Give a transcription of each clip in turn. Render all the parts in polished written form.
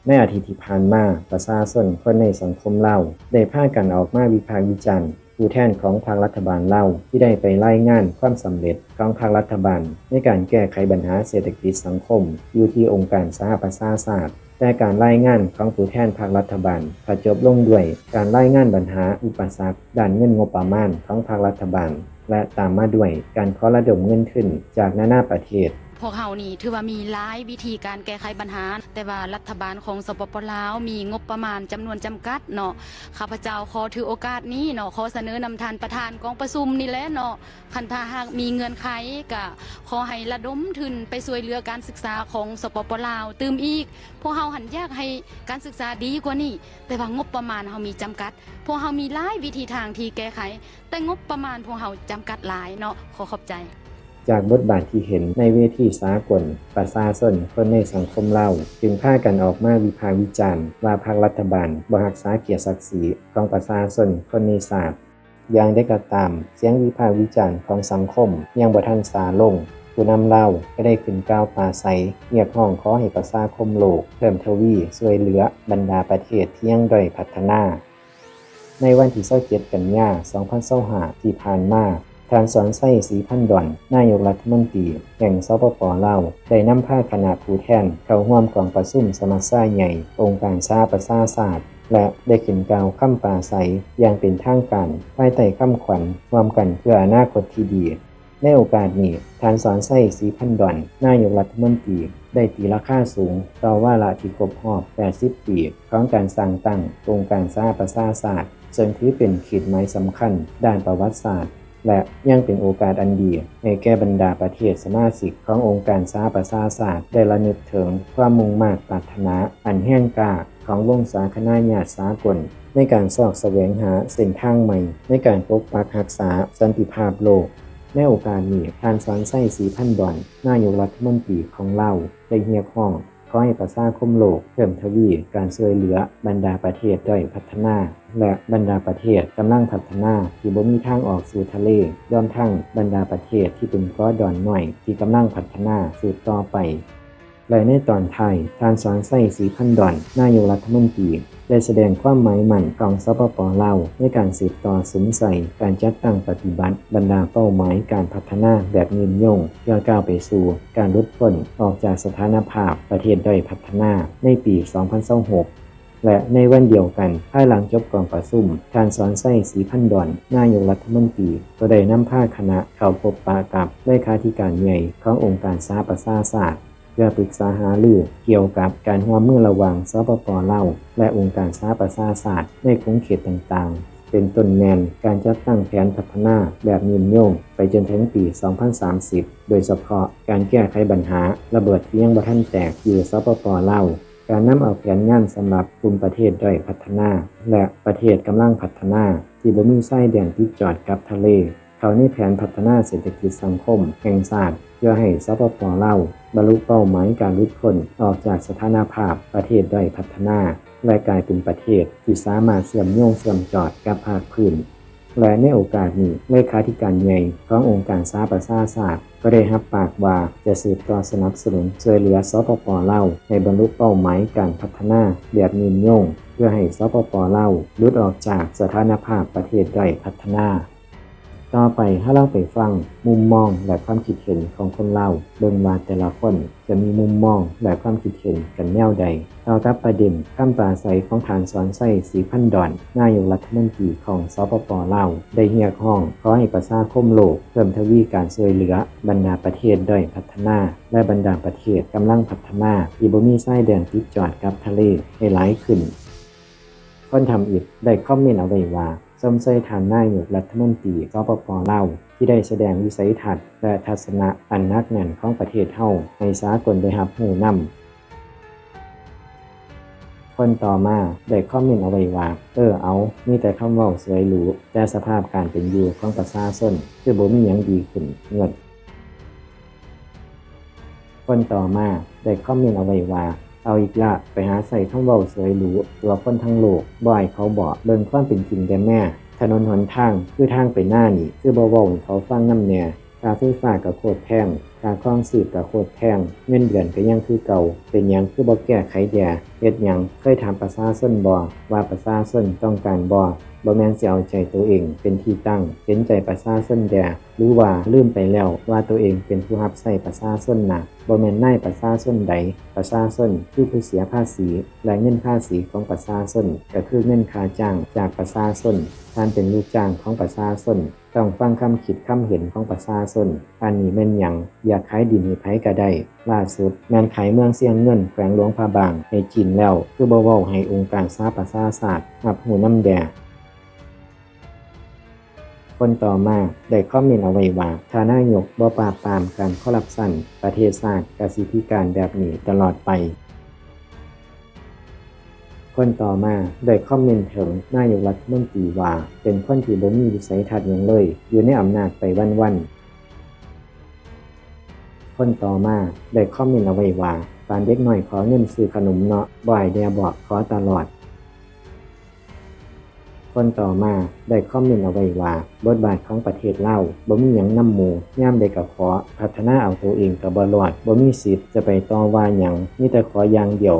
ในอาทิตย์ที่ผ่านมาประชาชนคนในสังคมลาวได้พากันออกมาวิพากษ์วิจารณ์ผู้แทนของพรรครัฐบาลลาวที่ได้ไปรายงานความสำเร็จของพรรครัฐบาลในการแก้ไขปัญหาเศรษฐกิจสังคมอยู่ที่องค์การสหประชาชาติแต่การรายงานของผู้แทนพรรครัฐบาลก็จบลงด้วยการรายงานปัญหาอุปสรรคด้านเงินงบประมาณของพรรครัฐบาลและตามมาด้วยการขอระดมเงินทุนจากนานาประเทศพวกเฮานี่ถือว่ามีหลายวิธีการแก้ไขปัญหาแต่ว่ารัฐบาลของสปป.ลาวมีงบประมาณจำนวนจำกัดเนาะข้าพเจ้าขอถือโอกาสนี้เนาะขอเสนอนำท่านประธานกองประชุมนี่แหละเนาะคันถ้าหากมีเงื่อนไขก็ขอให้ระดมทุนไปช่วยเหลือการศึกษาของสปป.ลาวตื่มอีกพวกเฮาหันอยากให้การศึกษาดีกว่านี้แต่ว่างบประมาณเฮามีจำกัดพวกเฮามีหลายวิธีทางที่แก้ไขแต่งบประมาณพวกเฮาจำกัดหลายเนาะขอบใจจากบทบาทที่เห็นในเวทีสากลประชาชนคนในสังคมลาวจึงพากันออกมาวิพากษ์วิจารณ์ว่าพรรครัฐบาลบ่รักษาเกียรติศักดิ์ศรีของประชาชนคนในชาติอย่างได้ก็ตามเสียงวิพากษ์วิจารณ์ของสังคมยังบ่ทันซาลงผู้นำลาวก็ได้ขึ้นกล่าวปราศัยเรียกร้องขอให้ประชาคมโลกเพิ่มทวีช่วยเหลือบรรดาประเทศที่ยังด้อยพัฒนาในวันที่27กันยายน2025ที่ผ่านมาท่านสอนไส้ศรีพันธุ์ดอนนายกรัฐมนตรีแห่งสปป.ลาวได้นำพาคณะผู้แทนเข้าร่วมกองประชุมสมัชชาใหญ่องค์การสหประชาชาติและได้ขึ้นกล่าวคำปราศัยอย่างเป็นทางการภายใต้คำขวัญร่วมกันเพื่ออนาคตที่ดีในโอกาสนี้ท่านสอนไส้ศรีพันธุ์ดอนนายกรัฐมนตรีได้ตีราคาสูงต่อวาระที่ครบรอบ80 ปีของการสร้างตั้งองค์การสหประชาชาติจนถือเป็นขีดหมายสำคัญด้านประวัติศาสตร์และยังเป็นโอกาสอันดีให้แก่บรรดาประเทศสมาชิกขององค์การสหประชาชาติได้ระลึกถึงความมุ่งมั่นปรารถนาอันแห้งกล้าของวงสาคณะญาติสากลในการสอดแสวงหาเส้นทางใหม่ในการปกปักรักษาสันติภาพโลกในโอกาสนี้ท่านสอนไส้ศรีพันธุ์ดอนนายกรัฐมนตรีของลาวได้เรียกร้องขอให้ประชาคมโลกเพิ่มทวีการช่วยเหลือบรรดาประเทศด้อยพัฒนาและบรรดาประเทศกำลังพัฒนาที่บ่มีทางออกสู่ทะเลย้อนทั้งบรรดาประเทศที่เป็นเกาะดอนน้อยที่กำลังพัฒนาสืบต่อไปและในตอนท้ายท่านสอนไส้ศรีพันธุ์ดอนนายกรัฐมนตรีได้แสดงความหมายมั่นของสปป.ลาวในการสืบต่อสุนใส่การจัดตั้งปฏิบัติบรรดาเป้าหมายการพัฒนาแบบยืนยงเพื่อก้าวไปสู่การหลุดพ้นออกจากสถานภาพประเทศด้อยพัฒนาในปี 2026 และในวันเดียวกันภายหลังจบกองประชุมท่านสอนไส้ศรีพันธุ์ดอนนายกรัฐมนตรีก็ได้นำพาคณะเข้าพบปะกับเลขาธิการใหญ่ขององค์การสหประชาชาติเพื่อปรึกษาหารือเกี่ยวกับการร่วมมือระหว่างสปป.ลาวและองค์การสหประชาชาติในขอบเขตต่างๆเป็นต้นแนวการจัดตั้งแผนพัฒนาแบบยืนยงไปจนถึงปี 2030 โดยเฉพาะการแก้ไขปัญหาระเบิดที่ยังบ่ทันแตกอยู่สปป.ลาวการนำเอาแผนงานสำหรับกลุ่มประเทศด้อยพัฒนาและประเทศกำลังพัฒนาที่บ่มีชายแดนติดจอดกับทะเลเข้าในแผนพัฒนาเศรษฐกิจสังคมแห่งชาติเพื่อให้สปป.ลาวบรรลุเป้าหมายการหลุดพ้นออกจากสถานภาพประเทศด้อยพัฒนาและกลายเป็นประเทศที่สามารถเชื่อมโยงเชื่อมจอดกับภาคพื้นและในโอกาสนี้เลขาธิการใหญ่ขององค์การสหประชาชาติก็ได้รับปากว่าจะสืบต่อสนับสนุนช่วยเหลือสปป.ลาวให้บรรลุเป้าหมายการพัฒนาแบบยืนยงเพื่อให้สปป.ลาวหลุดออกจากสถานภาพประเทศด้อยพัฒนาต่อไปถ้าเราไปฟังมุมมองและความคิดเห็นของคนลาวเบิ่งว่าแต่ละคนจะมีมุมมองและความคิดเห็นกันแนวใดต่อกับประเด็นคำปราศัยของท่านสอนไส้ศรีพันธุ์ดอนนายกรัฐมนตรีของสปป.ลาวได้เรียกร้องขอให้ประชาคมโลกเพิ่มทวีการช่วยเหลือบรรดาประเทศด้อยพัฒนาและบรรดาประเทศกำลังพัฒนาที่บ่มีชายแดนติดจอดกับทะเลให้หลายขึ้นคนทำอิฐได้คอมเมนต์เอาไว้ว่าสมใส่ท่านนายกรัฐมนตรีสปป.ลาวที่ได้แสดงวิสัยทัศน์และทัศนะอันหนักแน่นของประเทศเฮาให้สากลได้รับรู้นำคนต่อมาได้คอมเมนต์เอาไว้ว่าเอามีแต่คำเว้าสวยหรูแต่สภาพการเป็นอยู่ของประชาชนคือบ่มีหยังดีขึ้นเงิดคนต่อมาได้คอมเมนต์เอาไว้ว่าเอาอีกละไปหาใส่คำเว้าสวยหรูตัวคนทั้งโลกบ่ให้เขาบอกเบิ่งความเป็นจริงแต่แม่ถนนหนทางคือทางไปหน้านี่คือบ่เว้าให้เขาฟังนำแน่ค่าไฟฟ้าก็โคตรแพงค่า ค่าครองชีพก็โคตรแพงเงินเดือนก็ยังคือเก่าเป็นหยังคือบ่แก้ไขแด่เฮ็ดหยังเคยถามประชาชนบ่ว่าประชาชนต้องการบ่แม่นสิเอาใจตัวเองเป็นที่ตั้งเห็นใจประชาชนแด่หรือว่าลืมไปแล้วว่าตัวเองเป็นผู้รับใช้ประชาชนน่ะบ่แม่นนายประชาชนใดประชาชนคือผู้เสียภาษีและเงินภาษีของประชาชนก็คือเงินค่าจ้างจากประชาชนท่านเป็นลูกจ้างของประชาชนต้องฟังคำคิดคำเห็นของประชาชนอันนี้แม่นหยังอยากขายดินให้ไผก็ได้ล่าสุดแม่นขายเมืองเสียงเงินแขวงหลวงพระบางให้จีนแล้วคือบ่เว้าให้องค์การสหประชาชาติรับรู้นำแด่คนต่อมาได้คอมเมนต์เอาไว้ว่าถ้านายกบ่ปราบปรามการคอร์รัปชันประเทศชาติก็สิพิการแบบนี้ตลอดไปคนต่อมาได้คอมเมนต์ถึงนายกรัฐมนตรีว่าเป็นคนที่บ่มีวิสัยทัศน์หยังเลยอยู่ในอำนาจไปวันๆคนต่อมาได้คอมเมนต์เอาไว้ว่าปานเด็กน้อยขอเงินซื้อขนมเนาะบ่ให้แด่บอกขอตลอดคนต่อมาได้คอมเมนต์เอาไว้ว่าบทบาทของประเทศลาวบ่มีหยังนำหมู่ยามใดก็ขอพัฒนาเอาตัวเองก็บ่รอดบ่มีสิทธิ์จะไปต่อว่าหยังมีแต่ขออย่างเดียว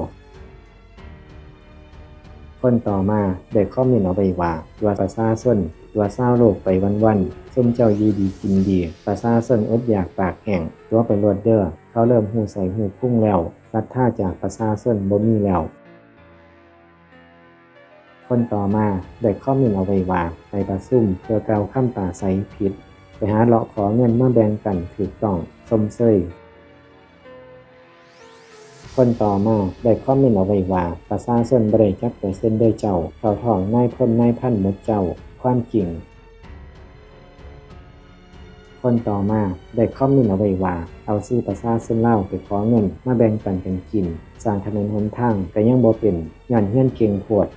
คนต่อมาได้คอมเมนต์เอาไว้ว่าตัวประชาชนตัวชาวโลกไปวันๆซุมเจ้าอยู่ดีกินดีประชาชนอดอยากปากแห้งตัวไปรวดเด้อเขาเริ่มหูใส่หูพุ่งแล้วศรัทธาจากประชาชนบ่มีแล้วคนต่อมาได้คอมเมนต์เอาไว้ว่าไปประชุมเพื่อกล่าวคำปราศรัยผิดไปหาเลาะขอเงินมาแบ่งกันถูกต้องสมเชยคนต่อมาได้คอมเมนต์เอาไว้ว่าประชาชนบ่ได้จักเปอร์เซ็นต์เด้อเจ้าเข้าท้องนายพลนายพันหมดเจ้าความจริงคนต่อมาได้คอมเมนต์เอาไว้ว่าเอาชื่อประชาชนลาวไปขอเงินมาแบ่งปันกันกินสร้างถนนหนทางก็ยังบ่เป็นย้อนเฮียนเก่งโพด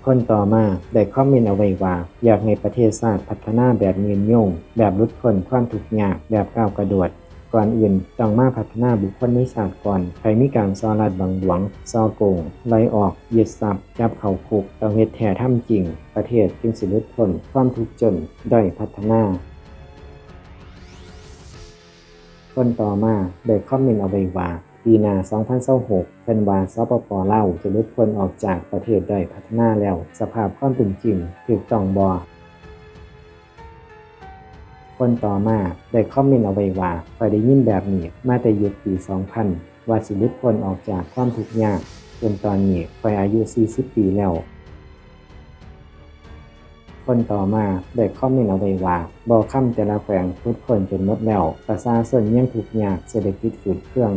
คนต่อมาได้คอมเมนต์เอาไว้ว่าอยากให้ประเทศชาติพัฒนาแบบยืนยงแบบหลุดพ้นความทุกข์ยากแบบก้าวกระโดดก่อนอื่นต้องมาพัฒนาบุคคลในชาติก่อนใครมีการซ่อลัดบังหลวงซ่อโกงไล่ออกยึดทรัพย์จับเข้าคุกต้องเฮ็ดแท้ทำจริงประเทศจึงสิหลุดพ้นความทุกข์จนด้อยพัฒนาคนต่อมาได้คอมเมนต์เอาไว้ว่าปีหน้า2026เพิ่นว่าสปป.ลาวจะหลุดพ้นออกจากประเทศด้อยพัฒนาแล้วสภาพความเป็นจริงถูกต้องบ่คนต่อมาได้คอมเมนต์เอาไว้ว่าข้อยได้ยินแบบนี้มาแต่ยุคปี 2000 ว่าสิหลุดพ้นออกจากความทุกข์ยากจนตอนนี้ข้อยอายุ 40 ปีแล้วคนต่อมาได้คอมเมนต์เอาไว้ว่าบ่คำแต่ละแขวงหลุดพ้นจนหมดแล้วประชาชนยังทุกข์ยากเศรษฐกิจฝืดเคือง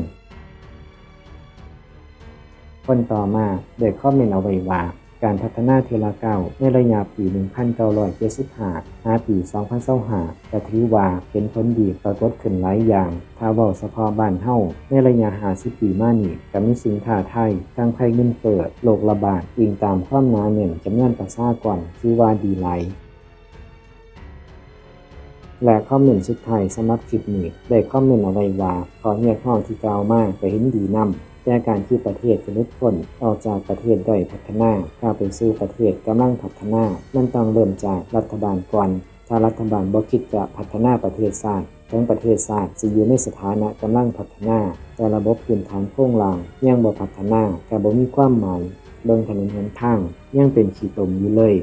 คนต่อมาได้คอมเมนต์เอาไว้ว่าการพัฒนาเทอละก้าวในระยะปี 1975 หาปี 2025ก็ถือว่าเป็นผลดีปรากฏขึ้นหลายอย่างถ้าเว้าเฉพาะบ้านเฮาในระยะ50 ปีมานี้ก็มีสิ่งท้าทายทั้งภัยเงินเฟ้อโรคระบาดอิงตามความหนาแน่นจำนวนประชากรถือว่าดีหลายและคอมเมนต์สุดท้ายสำหรับคลิปนี้ได้คอมเมนต์เอาไว้ว่าขอเรียกร้องที่กล่าวมาก็เห็นดีนำแต่การที่ประเทศจะหลุดพ้นออกจากประเทศด้อยพัฒนาก้าวไปสู่ประเทศกำลังพัฒนามันต้องเริ่มจากรัฐบาลก่อนถ้ารัฐบาลบ่คิดจะพัฒนาประเทศชาติทั้งประเทศชาติสิอยู่ในสถานะกำลังพัฒนาแต่ระบบพื้นฐานโครงหลังยังบ่พัฒนาก็บ่มีความหมายเบิ่งถนนหนทางยังเป็นขี้ตมอยู่เลย